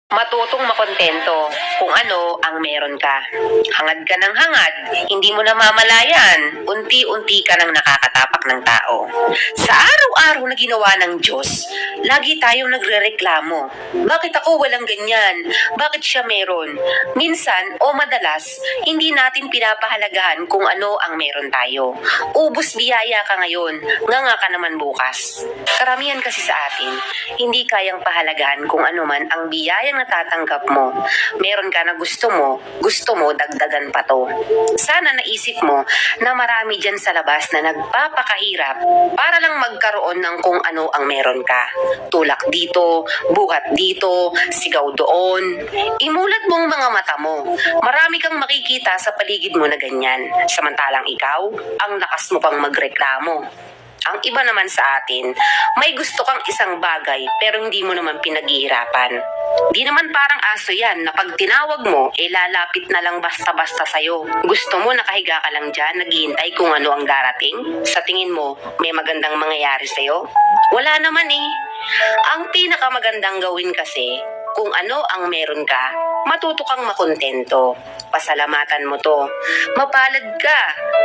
Matutong makontento kung ano ang meron ka. Hangad ka ng hangad, hindi mo namamalayan, unti-unti ka nang nakakatapak ng tao. Sa araw-araw na ginawa ng Diyos, lagi tayong nagrereklamo. Bakit ako walang ganyan? Bakit siya meron? Minsan o madalas, hindi natin pinapahalagahan kung ano ang meron tayo. Ubus biyaya ka ngayon, nganga ka naman bukas. Karamihan kasi sa atin, hindi kayang pahalagahan kung ano man ang biyayang natatanggap mo. Meron ka na gusto mo dagdagan pa to. Sana naisip mo na marami dyan sa labas na nagpapakahirap para lang magkaroon ng kung ano ang meron ka. Tulak dito, buhat dito, sigaw doon. Imulat mong mga mata mo. Marami kang makikita sa paligid mo na ganyan. Samantalang ikaw, ang lakas mo pang magreklamo. Ang iba naman sa atin, may gusto kang isang bagay pero hindi mo naman pinaghihirapan. Di naman parang aso yan na pag tinawag mo, lalapit na lang basta-basta sa'yo. Gusto mo nakahiga ka lang dyan, naghihintay kung ano ang darating? Sa tingin mo, may magandang mangyayari sa'yo? Wala naman eh. Ang pinakamagandang gawin kasi, kung ano ang meron ka, matuto kang makontento. Pasalamatan mo to. Mapalad ka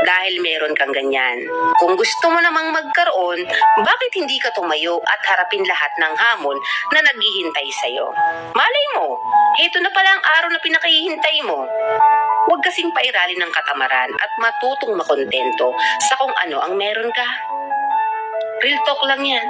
dahil meron kang ganyan. Kung gusto mo namang magkaroon, bakit hindi ka tumayo at harapin lahat ng hamon na naghihintay sa'yo? Malay mo, heto na pala ang araw na pinakahihintay mo. Huwag kasing pairalin ng katamaran at matutong makontento sa kung ano ang meron ka. Real talk lang yan.